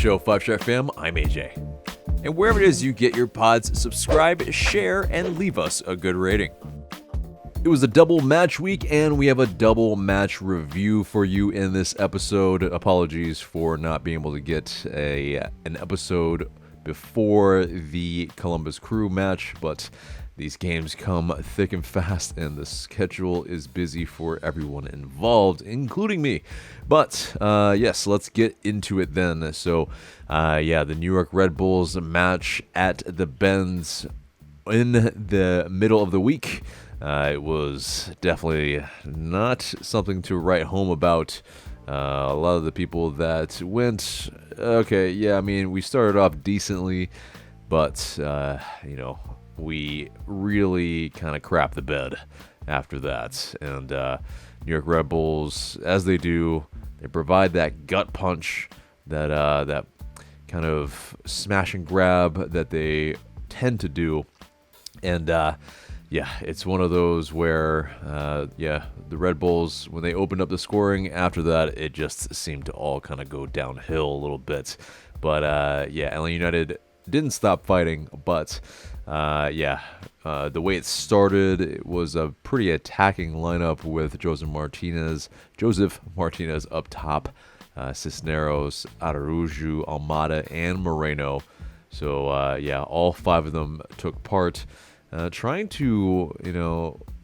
show, 5-Star Fam. I'm AJ. And wherever it is you get your pods, subscribe, share, and leave us a good rating. It was a double match week, and we have a double match review for you in this episode. Apologies for not being able to get an episode before the Columbus Crew match, but these games come thick and fast, and the schedule is busy for everyone involved, including me. But yes, let's get into it then. So, the New York Red Bulls match at the Benz in the middle of the week. It was definitely not something to write home about. A lot of the people that went, we started off decently, but, we really kind of crapped the bed after that. And New York Red Bulls, as they do, they provide that gut punch, that kind of smash and grab that they tend to do. And it's one of those where, the Red Bulls, when they opened up the scoring, after that, it just seemed to all kind of go downhill a little bit. But, Atl Utd didn't stop fighting, but, the way it started, it was a pretty attacking lineup with Josef Martinez up top, Cisneros, Araújo, Almada, and Moreno. So, all five of them took part. Trying to,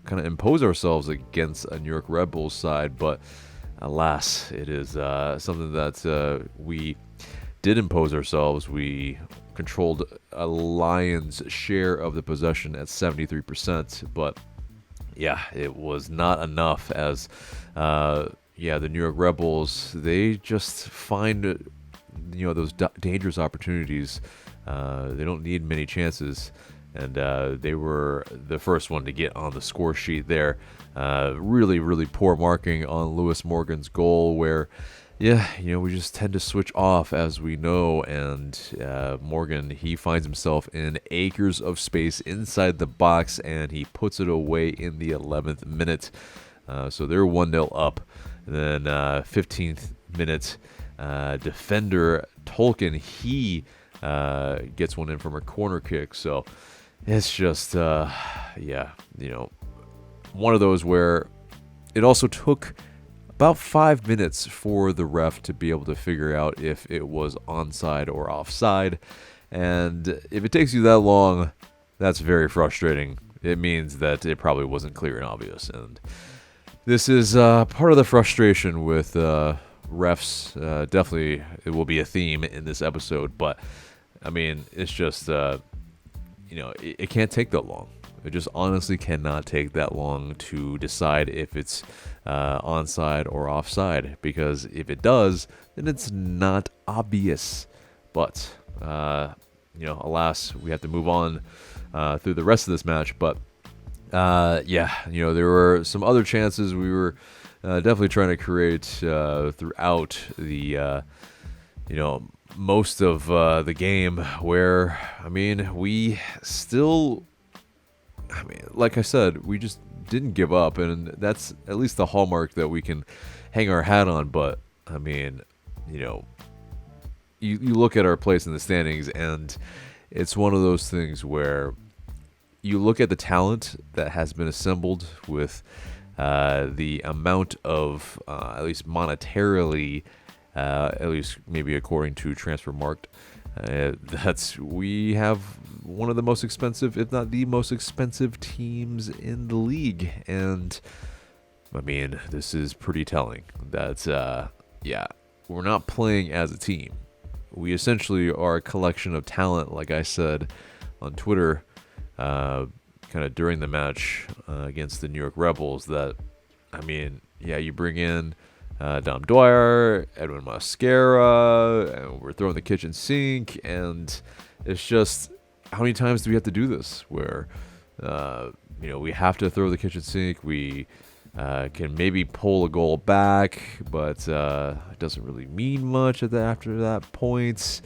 kind of impose ourselves against a New York Red Bulls side, but alas, it is something that we did impose ourselves. We controlled a lion's share of the possession at 73%, but it was not enough as, the New York Red Bulls, they just find, those dangerous opportunities. They don't need many chances. And they were the first one to get on the score sheet there. Really, really poor marking on Lewis Morgan's goal where, we just tend to switch off, as we know. And Morgan, he finds himself in acres of space inside the box, and he puts it away in the 11th minute. So they're 1-0 up. And then 15th minute, defender Tolkien, he gets one in from a corner kick. So it's just, one of those where it also took about 5 minutes for the ref to be able to figure out if it was onside or offside. And if it takes you that long, that's very frustrating. It means that it probably wasn't clear and obvious. And this is part of the frustration with refs. Definitely, it will be a theme in this episode. But, it's just... it can't take that long. It just honestly cannot take that long to decide if it's onside or offside, because if it does, then it's not obvious. But, alas, we have to move on through the rest of this match. But, there were some other chances we were definitely trying to create throughout the, most of the game where, we still, like I said, we just didn't give up, and that's at least the hallmark that we can hang our hat on. But, you look at our place in the standings, and it's one of those things where you look at the talent that has been assembled with the amount of, at least monetarily, at least maybe according to Transfermarkt, we have one of the most expensive, if not the most expensive teams in the league. And this is pretty telling that, we're not playing as a team. We essentially are a collection of talent, like I said on Twitter, kind of during the match against the New York Red Bulls, that, you bring in Dom Dwyer, Edwin Mosquera, and we're throwing the kitchen sink, and it's just, how many times do we have to do this where, we have to throw the kitchen sink, we can maybe pull a goal back, but it doesn't really mean much after that point.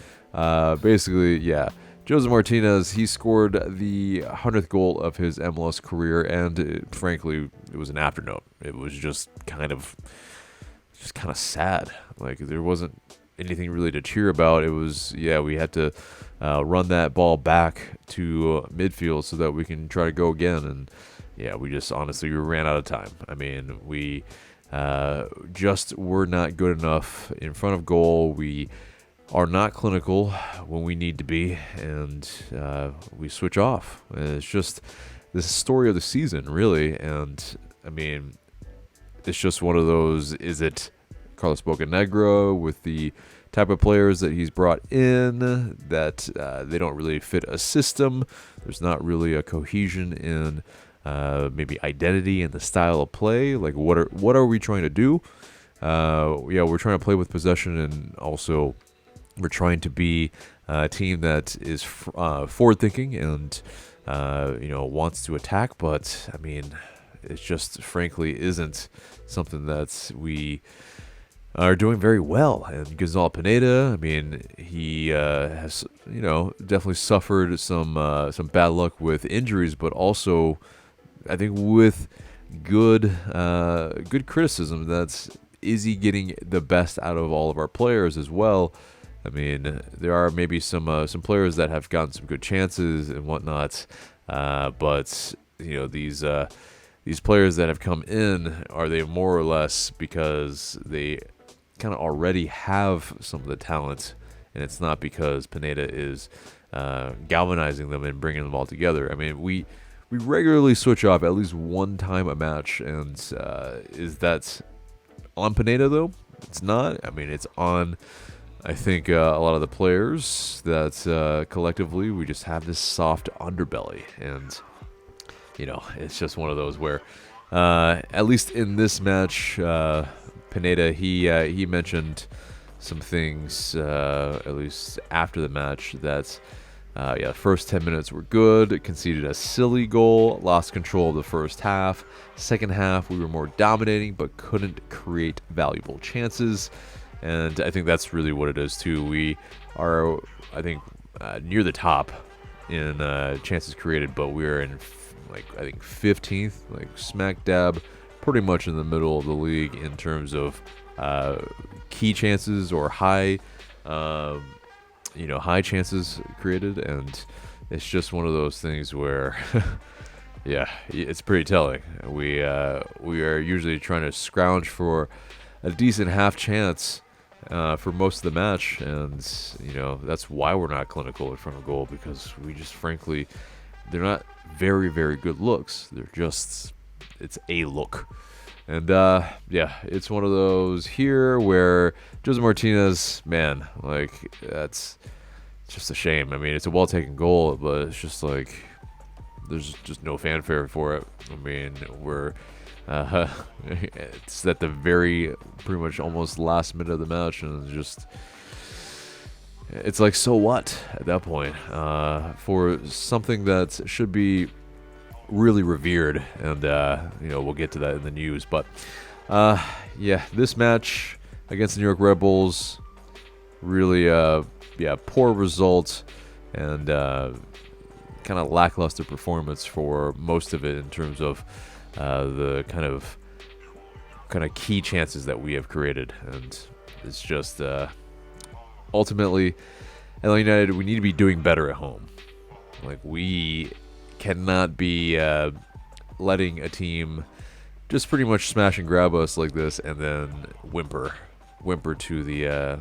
Josef Martinez, he scored the 100th goal of his MLS career, and frankly, it was an afternote. It was just kind of sad. Like, it anything really to cheer about. It was, we had to run that ball back to midfield so that we can try to go again. And we just honestly we ran out of time. I mean, we just were not good enough in front of goal. We are not clinical when we need to be, and we switch off. And it's just this story of the season, really. And I mean, it's just one of those. Is it Carlos Bocanegra with the type of players that he's brought in that they don't really fit a system? There's not really a cohesion in maybe identity and the style of play. Like, what are we trying to do? We're trying to play with possession, and also we're trying to be a team that is forward-thinking and wants to attack. But I mean, it just frankly isn't something that we are doing very well. And Gonzalo Pineda, I mean, he has definitely suffered some bad luck with injuries, but also I think with good criticism. Is he getting the best out of all of our players as well? I mean, there are maybe some players that have gotten some good chances and whatnot, but these players that have come in, are they more or less because they kind of already have some of the talent, and it's not because Pineda is galvanizing them and bringing them all together? I mean, we regularly switch off at least one time a match, and is that on Pineda though? It's not. I mean, it's on, I think, a lot of the players that collectively we just have this soft underbelly, and it's just one of those where at least in this match, Pineda, he mentioned some things at least after the match that the first 10 minutes were good, conceded a silly goal, lost control of the first half. Second half, we were more dominating but couldn't create valuable chances. And I think that's really what it is too. We are, I think, near the top in chances created, but we're in I think 15th, like smack dab, pretty much in the middle of the league in terms of key chances or high chances created. And it's just one of those things where it's pretty telling. We are usually trying to scrounge for a decent half chance for most of the match, and that's why we're not clinical in front of goal, because we just frankly, they're not very, very good looks. They're just, it's a look. And it's one of those here where Jose Martinez, man, like, that's just a shame. I mean, it's a well-taken goal, but it's just like, there's just no fanfare for it. I mean, we're it's at the very, pretty much almost last minute of the match, and it's like, so what at that point for something that should be really revered. And we'll get to that in the news. But this match against the New York Red Bulls, really poor result, and kind of lackluster performance for most of it in terms of the kind of key chances that we have created. And it's just ultimately, Atl United, we need to be doing better at home. Like, we cannot be letting a team just pretty much smash and grab us like this and then whimper to the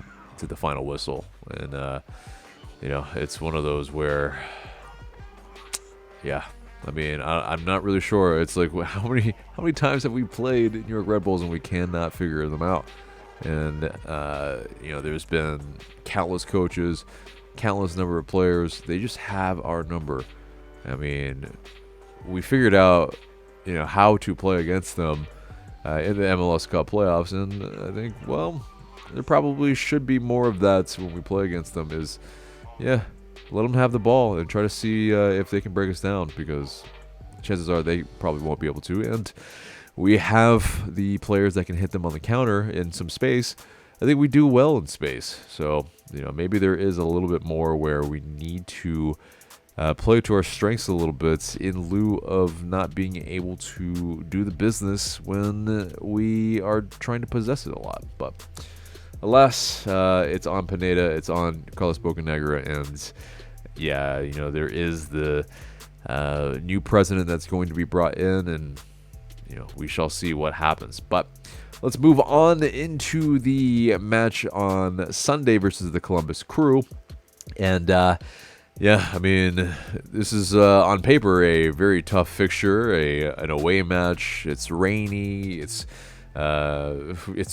final whistle. And it's one of those where I mean, I'm not really sure. It's like, how many times have we played New York Red Bulls and we cannot figure them out? And there's been countless coaches, countless number of players. They just have our number. I mean, we figured out how to play against them in the MLS Cup playoffs, and I think, well, there probably should be more of that when we play against them. Is let them have the ball and try to see if they can break us down, because chances are they probably won't be able to. And we have the players that can hit them on the counter in some space. I think we do well in space. So, maybe there is a little bit more where we need to play to our strengths a little bit, in lieu of not being able to do the business when we are trying to possess it a lot. But alas, it's on Pineda, it's on Carlos Bocanegra, and yeah, there is the new president that's going to be brought in, and we shall see what happens. But let's move on into the match on Sunday versus the Columbus Crew. And yeah, I mean, this is on paper a very tough fixture, an away match. It's rainy. It's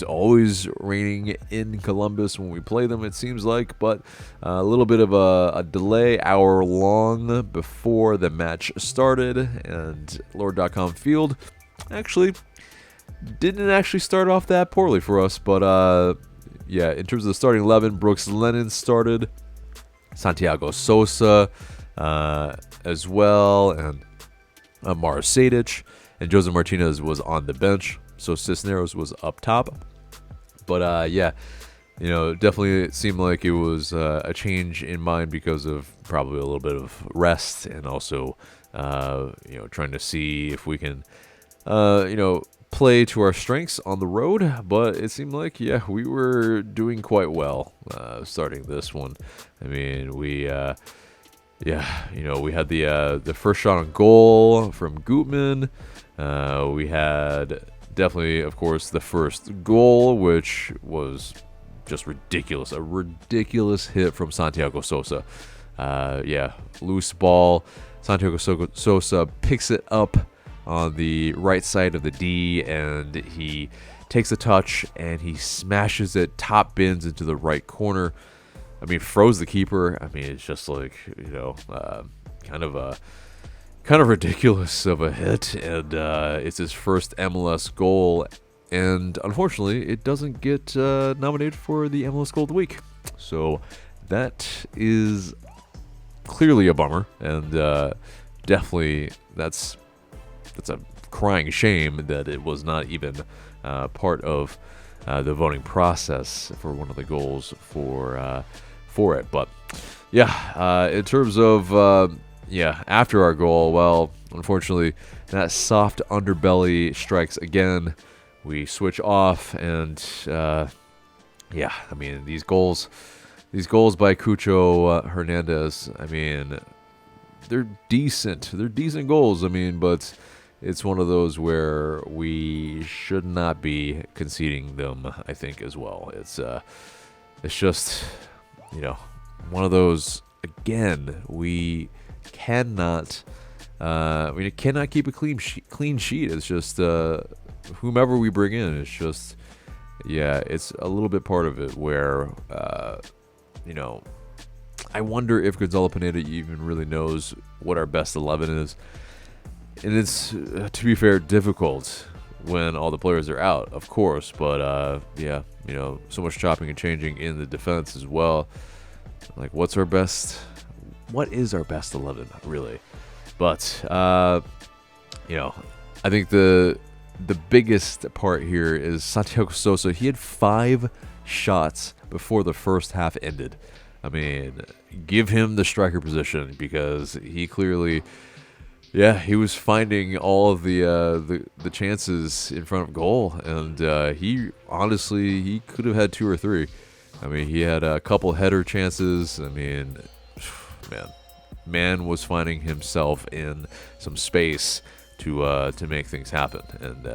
always raining in Columbus when we play them, it seems like, but a little bit of a delay, hour long before the match started, and Lord.com Field actually didn't actually start off that poorly for us, but yeah, in terms of the starting 11, Brooks Lennon started, Santiago Sosa as well, and Amar Sadic, and Josef Martinez was on the bench, so Cisneros was up top. But yeah, definitely it seemed like it was a change in mind because of probably a little bit of rest, and also trying to see if we can play to our strengths on the road. But it seemed like, yeah, we were doing quite well starting this one. I mean, we had the first shot on goal from Gutman. We had definitely, of course, the first goal, which was just ridiculous. A ridiculous hit from Santiago Sosa. Yeah, loose ball. Santiago Sosa picks it up on the right side of the D, and he takes a touch, and he smashes it, top bins into the right corner. I mean, froze the keeper. I mean, it's just like, kind of ridiculous of a hit, and it's his first MLS goal, and unfortunately, it doesn't get nominated for the MLS Goal of the Week. So that is clearly a bummer, and definitely that's a crying shame that it was not even part of the voting process for one of the goals for it. But yeah, in terms of after our goal, well, unfortunately, that soft underbelly strikes again. We switch off, and yeah, I mean, these goals by Cucho Hernandez, I mean, they're decent. They're decent goals. I mean, but it's one of those where we should not be conceding them, I think, as well. It's just, one of those, again, we cannot keep a clean sheet. It's just whomever we bring in, it's just, yeah, it's a little bit part of it where, I wonder if Gonzalo Pineda even really knows what our best 11 is. And it's, to be fair, difficult when all the players are out, of course. But, yeah, so much chopping and changing in the defense as well. Like, what is our best 11, really? But, I think the biggest part here is Santiago Sosa. He had 5 shots before the first half ended. I mean, give him the striker position, because he clearly... Yeah, he was finding all of the chances in front of goal, and he could have had 2 or 3. I mean, he had a couple header chances. I mean, man was finding himself in some space to make things happen, and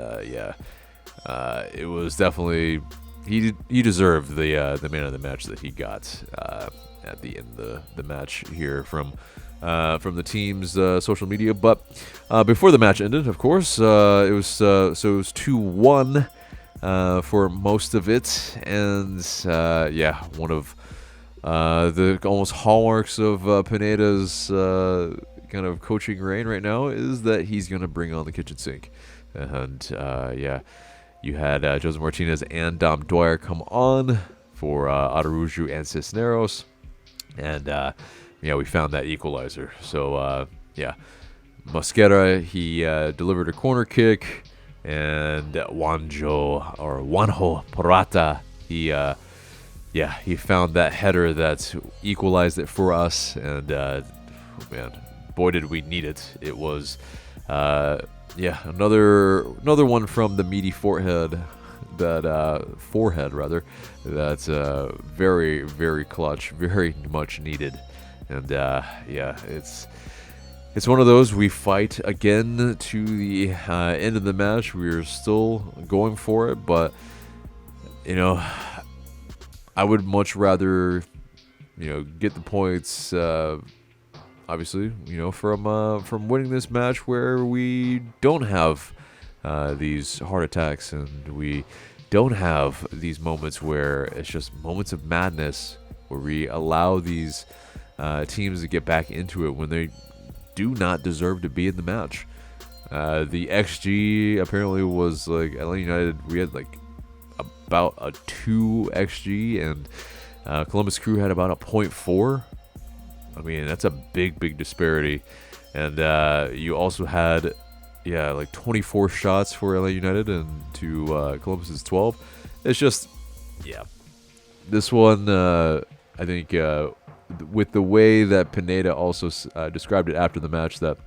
it was definitely he deserved the man of the match that he got at the end of the match here from the team's social media. But before the match ended, of course, it was 2-1 for most of it, and one of the almost hallmarks of Pineda's kind of coaching reign right now is that he's going to bring on the kitchen sink, and you had Josef Martinez and Dom Dwyer come on for Atl Utd and Cisneros, and we found that equalizer. So, Mosquera, he delivered a corner kick, and Juanjo Purata, he found that header that equalized it for us, and boy did we need it. It was another one from the meaty forehead that forehead rather. That's very, very clutch, very much needed. And yeah, it's one of those. We fight again to the end of the match. We're still going for it, but I would much rather get the points. Obviously, from winning this match where we don't have these heart attacks and we don't have these moments where it's just moments of madness where we allow these teams to get back into it when they do not deserve to be in the match. The XG apparently was like Atl United. We had like about a 2 XG, and Columbus Crew had about a 0.4. I mean, that's a big disparity. And you also had, like 24 shots for LA United and to Columbus's 12. It's just, this one, I think, with the way that Pineda also described it after the match, that,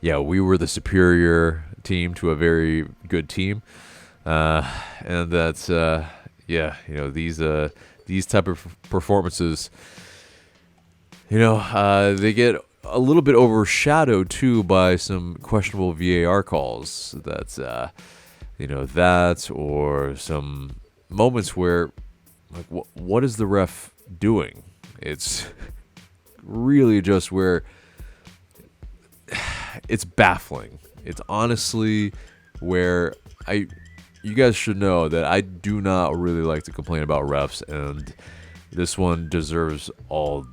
we were the superior team to a very good team. And that's, these type of performances, they get a little bit overshadowed too by some questionable VAR calls. That's, that or some moments where, like, what is the ref doing? It's really just where it's baffling. It's honestly where you guys should know that I do not really like to complain about refs, and this one deserves all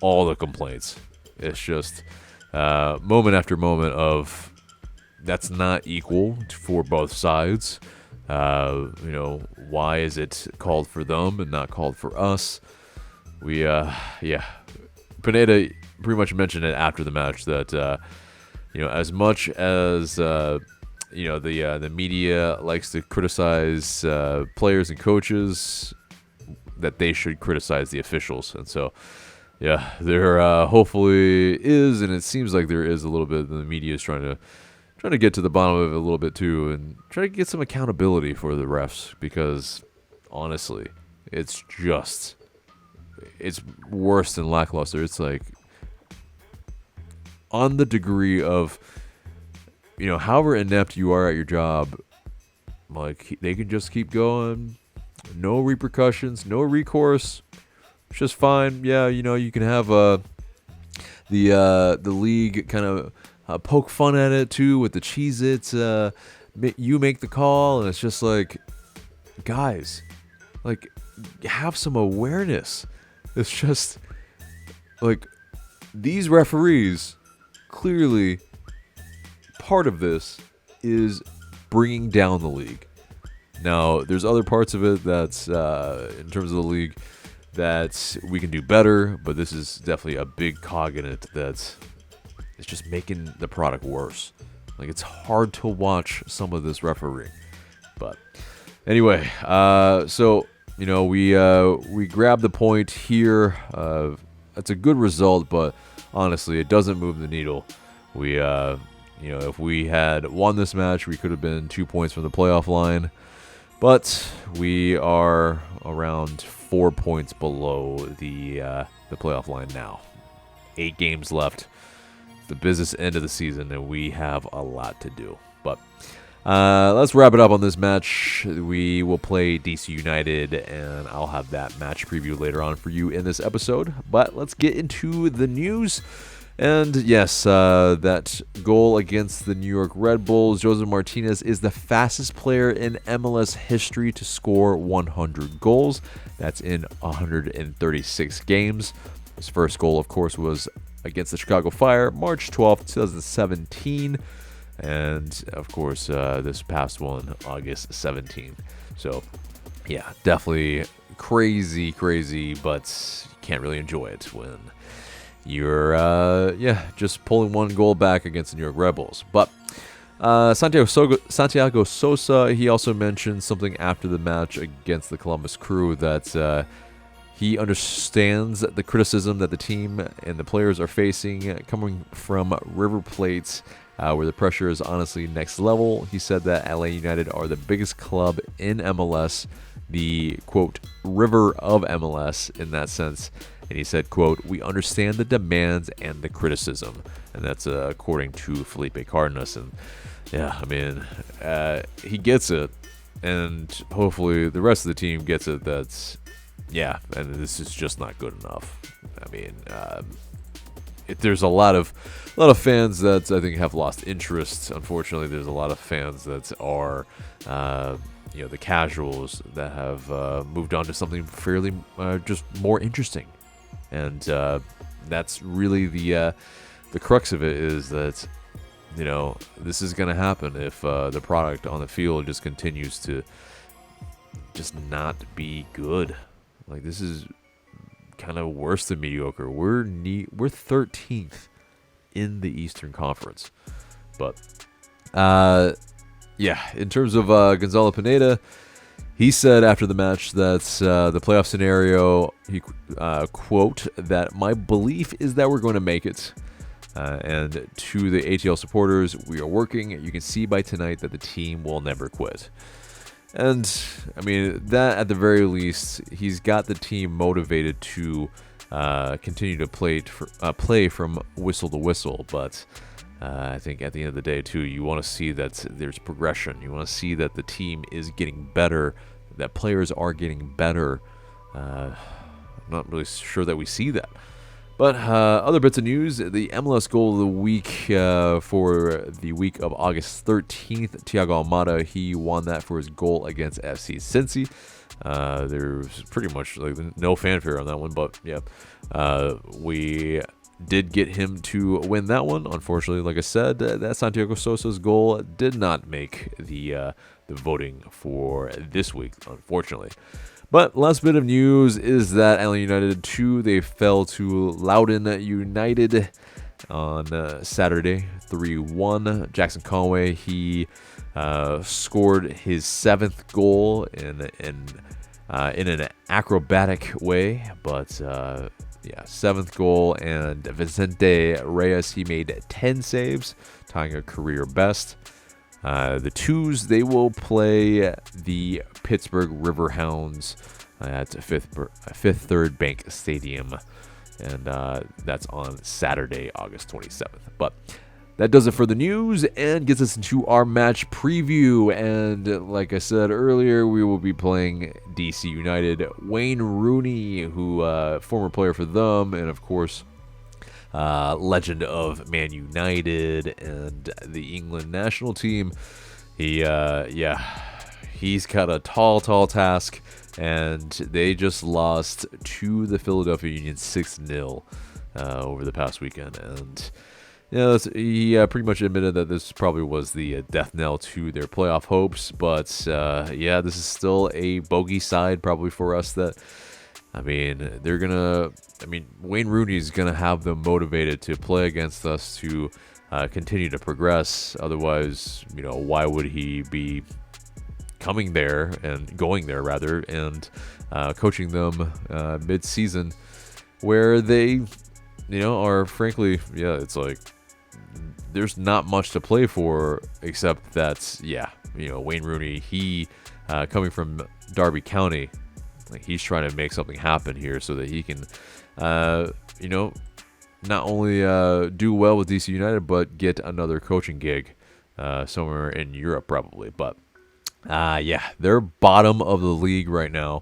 the complaints. It's just moment after moment of that's not equal for both sides. Why is it called for them and not called for us? Pineda pretty much mentioned it after the match that as much as the media likes to criticize players and coaches, that they should criticize the officials. And so there hopefully is, and it seems like there is a little bit. The media is trying to get to the bottom of it a little bit too, and try to get some accountability for the refs, because honestly, it's worse than lackluster. It's like on the degree of, however inept you are at your job, like they can just keep going, no repercussions, no recourse. It's just fine. Yeah, you can have the league kind of poke fun at it too with the Cheez-Its. You make the call, and it's just like, guys, like, have some awareness. It's just like these referees, clearly part of this is bringing down the league. Now, there's other parts of it that's in terms of the league that we can do better, but this is definitely a big cog in it that's it's just making the product worse. Like, it's hard to watch some of this refereeing. But anyway, so we grabbed the point here. It's a good result, but honestly, it doesn't move the needle. We if we had won this match, we could have been 2 points from the playoff line, but we are around 4 points below the playoff line now. 8 games left, the business end of the season, and we have a lot to do. But let's wrap it up on this match. We will play DC United, and I'll have that match preview later on for you in this episode. But let's get into the news. And yes, that goal against the New York Red Bulls, Josef Martinez is the fastest player in MLS history to score 100 goals. That's in 136 games. His first goal, of course, was against the Chicago Fire, March 12th, 2017. And, of course, this past one, August 17th. So, yeah, definitely crazy, but you can't really enjoy it when you're, just pulling one goal back against the New York Red Bulls. But Santiago Sosa, he also mentioned something after the match against the Columbus Crew that he understands the criticism that the team and the players are facing coming from River Plate's where the pressure is honestly next level. He said that LA United are the biggest club in MLS, the, quote, river of MLS in that sense. And he said, quote, we understand the demands and the criticism. And that's according to Felipe Cardenas. And yeah, I mean, he gets it. And hopefully the rest of the team gets it. That's, yeah, and this is just not good enough. I mean, there's a lot of fans that I think have lost interest. Unfortunately, there's a lot of fans that are, the casuals that have moved on to something fairly just more interesting. And that's really the crux of it, is that, this is going to happen if the product on the field just continues to just not be good. Like, this is kind of worse than mediocre. We're 13th in the Eastern Conference. But, in terms of Gonzalo Pineda, he said after the match that the playoff scenario, he quote, that my belief is that we're going to make it. And to the ATL supporters, we are working. You can see by tonight that the team will never quit. And, I mean, that at the very least, he's got the team motivated to continue to play from whistle to whistle. But I think at the end of the day, too, you want to see that there's progression. You want to see that the team is getting better, that players are getting better. I'm not really sure that we see that. But other bits of news, the MLS goal of the week for the week of August 13th, Thiago Almada, he won that for his goal against FC Cincy. There's pretty much no fanfare on that one, but yeah, we did get him to win that one. Unfortunately, like I said, that Santiago Sosa's goal did not make the voting for this week, unfortunately. But last bit of news is that Atl Utd 2, they fell to Loudoun United on Saturday, 3-1. Jackson Conway, he scored his 7th goal in an acrobatic way, but 7th goal. And Vicente Reyes, he made 10 saves, tying a career best. The Twos, they will play the Pittsburgh Riverhounds at Fifth Third Bank Stadium, and that's on Saturday, August 27th. But that does it for the news and gets us into our match preview. And like I said earlier, we will be playing DC United. Wayne Rooney, who former player for them, and of course, legend of Man United and the England national team. He's got a tall task, and they just lost to the Philadelphia Union 6-0 over the past weekend. And he pretty much admitted that this probably was the death knell to their playoff hopes. But this is still a bogey side probably for us. That Wayne Rooney's going to have them motivated to play against us to continue to progress. Otherwise, why would he be coming there and going there, rather, and coaching them mid-season where they, are frankly, it's like there's not much to play for except that, Wayne Rooney, he coming from Derby County, he's trying to make something happen here so that he can, not only do well with DC United, but get another coaching gig somewhere in Europe probably. But, they're bottom of the league right now,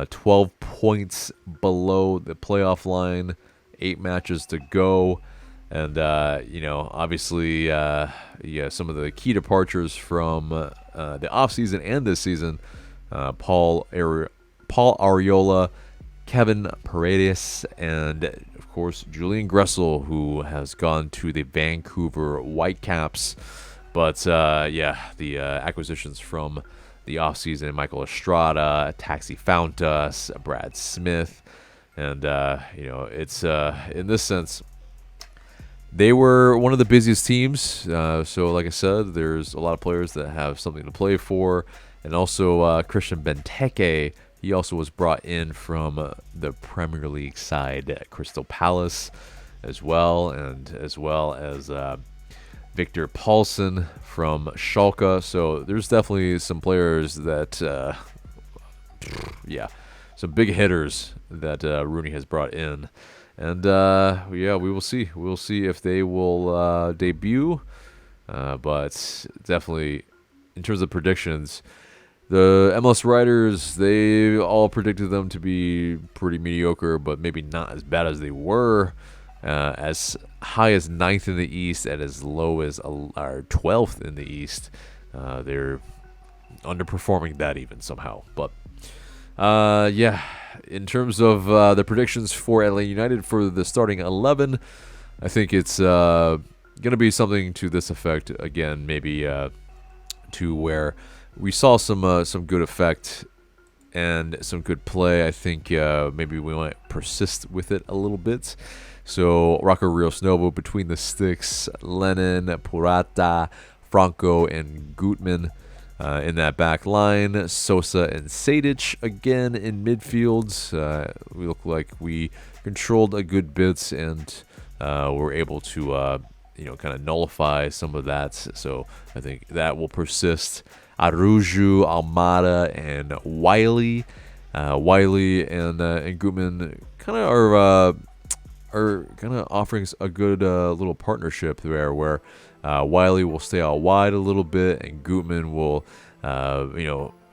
12 points below the playoff line, 8 matches to go. And, obviously, some of the key departures from the offseason and this season, Paul Arriola, Kevin Paredes, and of course Julian Gressel, who has gone to the Vancouver Whitecaps. But the acquisitions from the offseason: Michael Estrada, Taxi Fountas, Brad Smith, and it's in this sense they were one of the busiest teams. So like I said, there's a lot of players that have something to play for. And also Christian Benteke, he also was brought in from the Premier League side at Crystal Palace as well, and as well as Victor Paulsen from Schalke. So there's definitely some players that, some big hitters that Rooney has brought in. And, we will see. We'll see if they will debut. But definitely, in terms of predictions, the MLS writers, they all predicted them to be pretty mediocre, but maybe not as bad as they were. As high as 9th in the East and as low as 12th in the East. They're underperforming that even somehow. But, in terms of the predictions for Atlanta United for the starting 11, I think it's going to be something to this effect. Again, maybe to where we saw some good effect and some good play. I think maybe we might persist with it a little bit. So Rocco Rios Novo between the sticks, Lennon, Purata, Franco, and Gutman in that back line. Sosa and Sadic again in midfield. We look like we controlled a good bit and were able to kind of nullify some of that. So I think that will persist. Aruju, Almada, and Wiley. Wiley and Gutman kind of are kind of offering a good little partnership there, where Wiley will stay out wide a little bit, and Gutman will,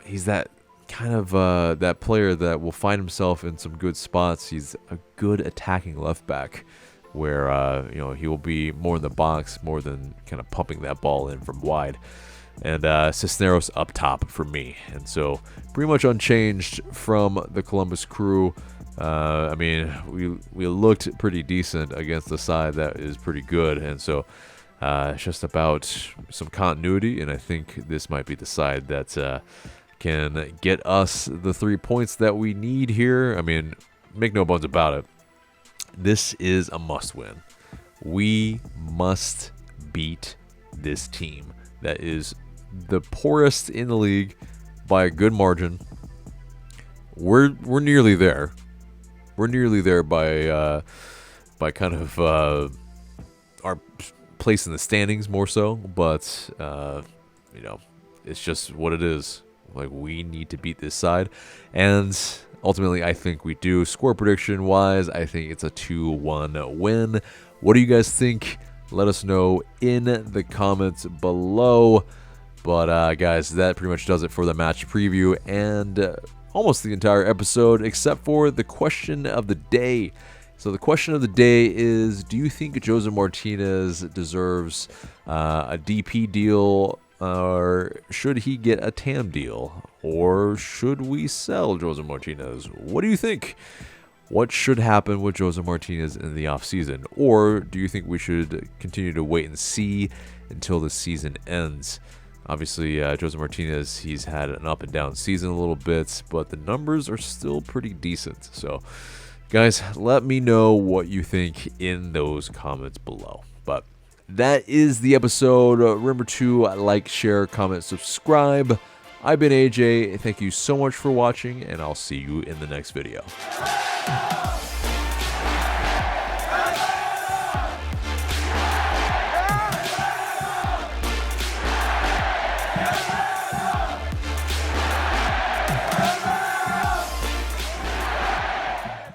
he's that kind of that player that will find himself in some good spots. He's a good attacking left back, where he will be more in the box more than kind of pumping that ball in from wide. And Cisneros up top for me. And so pretty much unchanged from the Columbus Crew. We looked pretty decent against the side that is pretty good. And so it's just about some continuity. And I think this might be the side that can get us the 3 points that we need here. I mean, make no bones about it. This is a must-win. We must beat this team that is the poorest in the league by a good margin. We're nearly there. We're nearly there by kind of our place in the standings more so, but it's just what it is. Like, we need to beat this side, and ultimately I think we do. Score prediction wise, I think it's a 2-1 win. What do you guys think? Let us know in the comments below. But guys, that pretty much does it for the match preview and almost the entire episode, except for the question of the day. So the question of the day is, do you think Josef Martinez deserves a DP deal, or should he get a TAM deal? Or should we sell Josef Martinez? What do you think? What should happen with Josef Martinez in the offseason? Or do you think we should continue to wait and see until the season ends? Obviously, Josef Martinez, he's had an up and down season a little bit, but the numbers are still pretty decent. So, guys, let me know what you think in those comments below. But that is the episode. Remember to like, share, comment, subscribe. I've been AJ. Thank you so much for watching, and I'll see you in the next video.